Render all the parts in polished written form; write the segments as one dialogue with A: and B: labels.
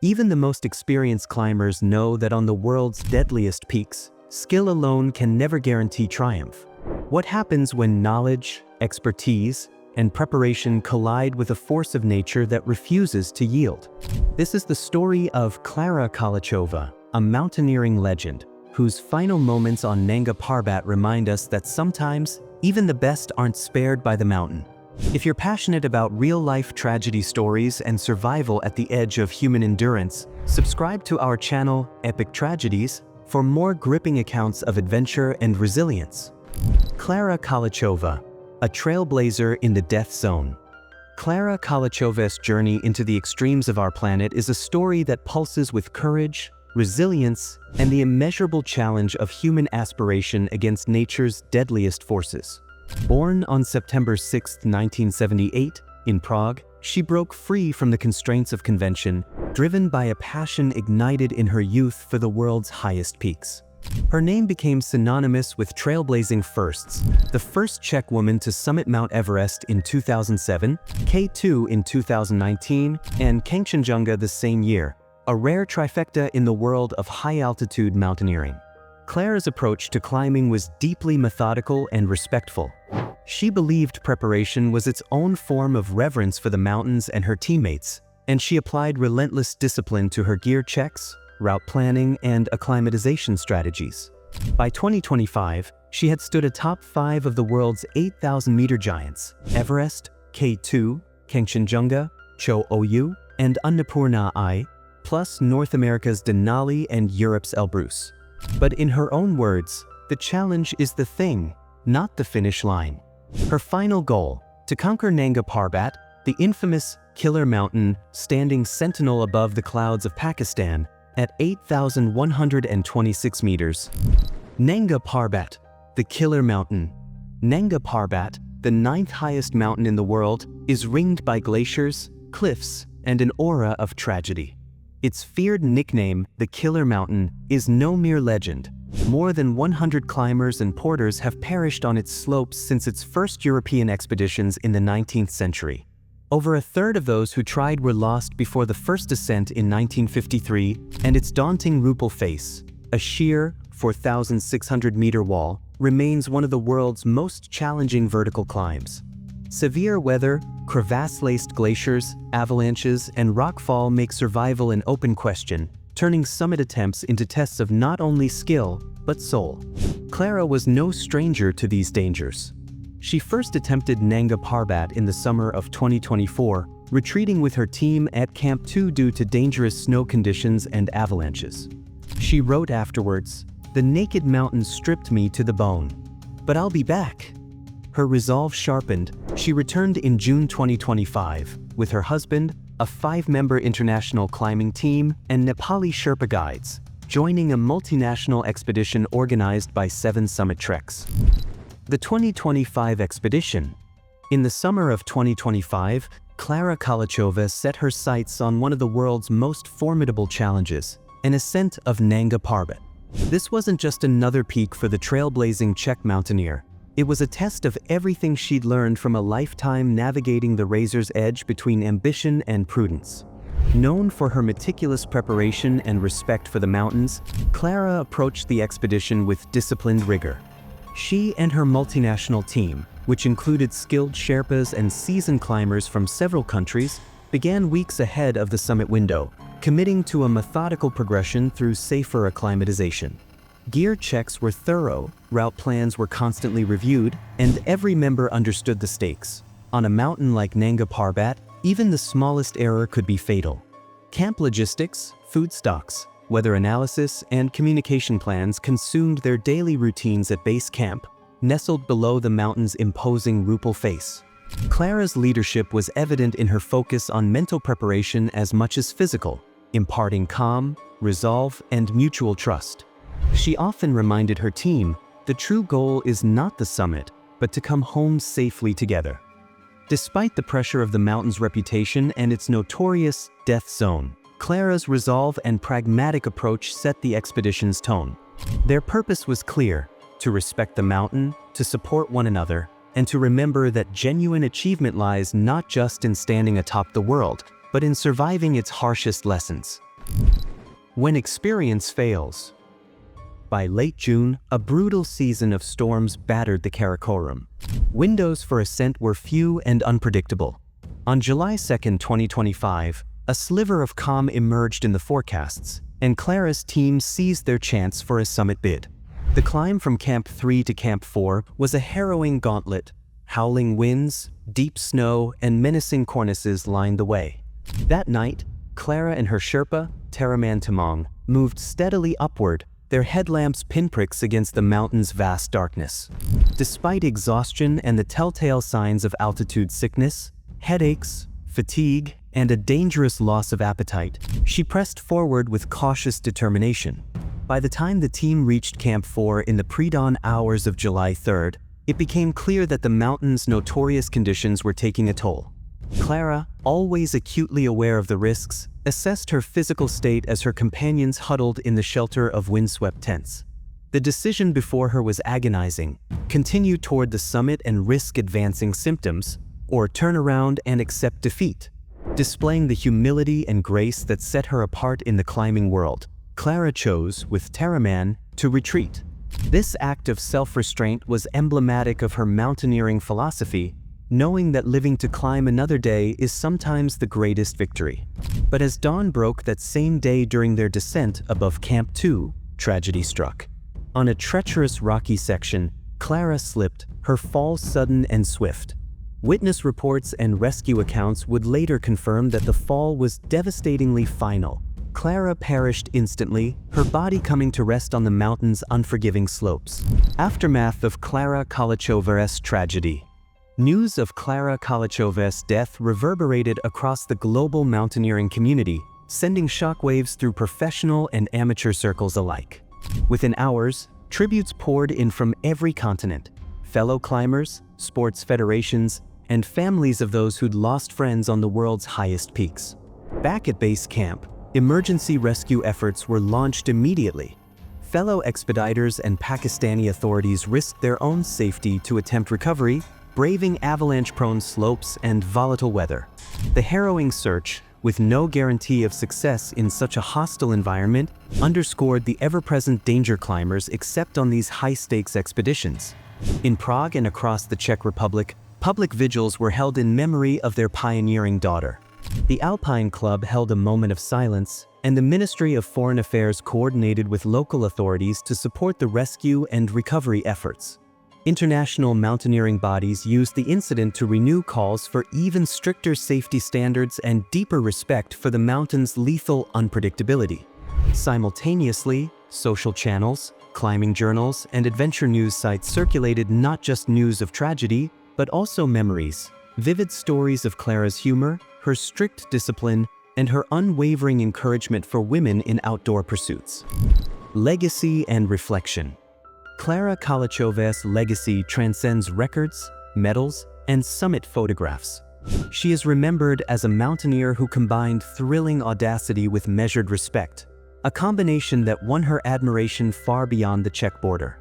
A: Even the most experienced climbers know that on the world's deadliest peaks, skill alone can never guarantee triumph. What happens when knowledge, expertise, and preparation collide with a force of nature that refuses to yield? This is the story of Klara Kolouchova, a mountaineering legend, whose final moments on Nanga Parbat remind us that sometimes even the best aren't spared by the mountain. If you're passionate about real-life tragedy stories and survival at the edge of human endurance, subscribe to our channel, Epic Tragedies, for more gripping accounts of adventure and resilience. Klara Kolouchova, a trailblazer in the death zone. Klara Kolouchova's journey into the extremes of our planet is a story that pulses with courage, resilience, and the immeasurable challenge of human aspiration against nature's deadliest forces. Born on September 6, 1978, in Prague, she broke free from the constraints of convention, driven by a passion ignited in her youth for the world's highest peaks. Her name became synonymous with trailblazing firsts: the first Czech woman to summit Mount Everest in 2007, K2 in 2019, and Kangchenjunga the same year, a rare trifecta in the world of high-altitude mountaineering. Klara's approach to climbing was deeply methodical and respectful. She believed preparation was its own form of reverence for the mountains and her teammates, and she applied relentless discipline to her gear checks, route planning, and acclimatization strategies. By 2025, she had stood atop 5 of the world's 8,000-meter giants: Everest, K2, Kangchenjunga, Cho-Oyu, and Annapurna I, plus North America's Denali and Europe's Elbrus. But in her own words, the challenge is the thing, not the finish line. Her final goal: to conquer Nanga Parbat, the infamous killer mountain standing sentinel above the clouds of Pakistan at 8,126 meters. Nanga Parbat, the killer mountain. Nanga Parbat, the 9th highest mountain in the world, is ringed by glaciers, cliffs, and an aura of tragedy. Its feared nickname, the Killer Mountain, is no mere legend. More than 100 climbers and porters have perished on its slopes since its first European expeditions in the 19th century. Over a third of those who tried were lost before the first ascent in 1953, and its daunting Rupel face, a sheer 4,600-meter wall, remains one of the world's most challenging vertical climbs. Severe weather, crevasse-laced glaciers, avalanches, and rockfall make survival an open question, turning summit attempts into tests of not only skill, but soul. Klara was no stranger to these dangers. She first attempted Nanga Parbat in the summer of 2024, retreating with her team at Camp 2 due to dangerous snow conditions and avalanches. She wrote afterwards, "The naked mountain stripped me to the bone. But I'll be back." Her resolve sharpened, she returned in June 2025, with her husband, a 5-member international climbing team, and Nepali Sherpa guides, joining a multinational expedition organized by 7 summit treks. The 2025 expedition. In the summer of 2025, Klara Kolouchova set her sights on one of the world's most formidable challenges, an ascent of Nanga Parbat. This wasn't just another peak for the trailblazing Czech mountaineer. It was a test of everything she'd learned from a lifetime navigating the razor's edge between ambition and prudence. Known for her meticulous preparation and respect for the mountains, Klara approached the expedition with disciplined rigor. She and her multinational team, which included skilled Sherpas and seasoned climbers from several countries, began weeks ahead of the summit window, committing to a methodical progression through safer acclimatization. Gear checks were thorough, route plans were constantly reviewed, and every member understood the stakes. On a mountain like Nanga Parbat, even the smallest error could be fatal. Camp logistics, food stocks, weather analysis, and communication plans consumed their daily routines at base camp, nestled below the mountain's imposing Rupel face. Klara's leadership was evident in her focus on mental preparation as much as physical, imparting calm, resolve, and mutual trust. She often reminded her team, the true goal is not the summit, but to come home safely together. Despite the pressure of the mountain's reputation and its notorious death zone, Klara's resolve and pragmatic approach set the expedition's tone. Their purpose was clear: to respect the mountain, to support one another, and to remember that genuine achievement lies not just in standing atop the world, but in surviving its harshest lessons. When experience fails. By late June, a brutal season of storms battered the Karakorum. Windows for ascent were few and unpredictable. On July 2, 2025, a sliver of calm emerged in the forecasts, and Klára's team seized their chance for a summit bid. The climb from Camp 3 to Camp 4 was a harrowing gauntlet. Howling winds, deep snow, and menacing cornices lined the way. That night, Klára and her Sherpa, Teraman Tamong, moved steadily upward, their headlamps pinpricks against the mountain's vast darkness. Despite exhaustion and the telltale signs of altitude sickness, headaches, fatigue, and a dangerous loss of appetite, she pressed forward with cautious determination. By the time the team reached Camp 4 in the pre-dawn hours of July 3rd, it became clear that the mountain's notorious conditions were taking a toll. Klára, always acutely aware of the risks, assessed her physical state as her companions huddled in the shelter of windswept tents. The decision before her was agonizing: continue toward the summit and risk advancing symptoms, or turn around and accept defeat. Displaying the humility and grace that set her apart in the climbing world, Klára chose, with Teraman, to retreat. This act of self-restraint was emblematic of her mountaineering philosophy, knowing that living to climb another day is sometimes the greatest victory. But as dawn broke that same day during their descent above Camp 2, tragedy struck. On a treacherous rocky section, Klára slipped, her fall sudden and swift. Witness reports and rescue accounts would later confirm that the fall was devastatingly final. Klára perished instantly, her body coming to rest on the mountain's unforgiving slopes. Aftermath of Klara Kolouchova's tragedy. News of Klára Kolouchova's death reverberated across the global mountaineering community, sending shockwaves through professional and amateur circles alike. Within hours, tributes poured in from every continent: fellow climbers, sports federations, and families of those who'd lost friends on the world's highest peaks. Back at base camp, emergency rescue efforts were launched immediately. Fellow expediters and Pakistani authorities risked their own safety to attempt recovery, braving avalanche-prone slopes and volatile weather. The harrowing search, with no guarantee of success in such a hostile environment, underscored the ever-present danger climbers accept on these high-stakes expeditions. In Prague and across the Czech Republic, public vigils were held in memory of their pioneering daughter. The Alpine Club held a moment of silence, and the Ministry of Foreign Affairs coordinated with local authorities to support the rescue and recovery efforts. International mountaineering bodies used the incident to renew calls for even stricter safety standards and deeper respect for the mountain's lethal unpredictability. Simultaneously, social channels, climbing journals, and adventure news sites circulated not just news of tragedy, but also memories, vivid stories of Klára's humor, her strict discipline, and her unwavering encouragement for women in outdoor pursuits. Legacy and reflection. Klára Kolouchova's legacy transcends records, medals, and summit photographs. She is remembered as a mountaineer who combined thrilling audacity with measured respect, a combination that won her admiration far beyond the Czech border.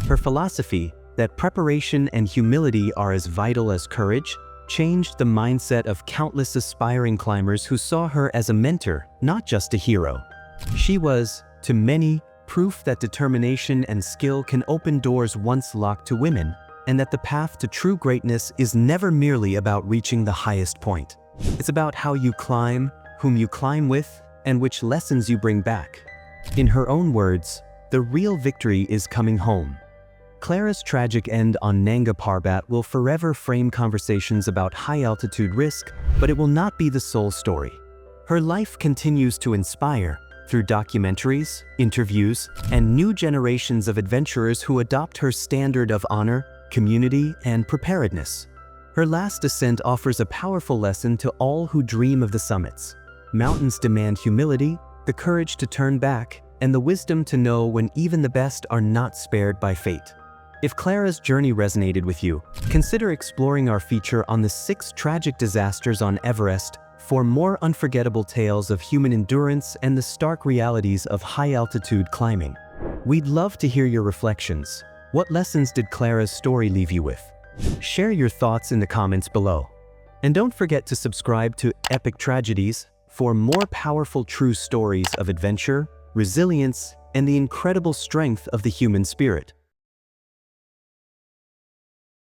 A: Her philosophy, that preparation and humility are as vital as courage, changed the mindset of countless aspiring climbers who saw her as a mentor, not just a hero. She was, to many, proof that determination and skill can open doors once locked to women, and that the path to true greatness is never merely about reaching the highest point. It's about how you climb, whom you climb with, and which lessons you bring back. In her own words, the real victory is coming home. Klára's tragic end on Nanga Parbat will forever frame conversations about high-altitude risk, but it will not be the sole story. Her life continues to inspire, through documentaries, interviews, and new generations of adventurers who adopt her standard of honor, community, and preparedness. Her last ascent offers a powerful lesson to all who dream of the summits. Mountains demand humility, the courage to turn back, and the wisdom to know when even the best are not spared by fate. If Klára's journey resonated with you, consider exploring our feature on the 6 tragic disasters on Everest for more unforgettable tales of human endurance and the stark realities of high-altitude climbing. We'd love to hear your reflections. What lessons did Klára's story leave you with? Share your thoughts in the comments below. And don't forget to subscribe to Epic Tragedies for more powerful true stories of adventure, resilience, and the incredible strength of the human spirit.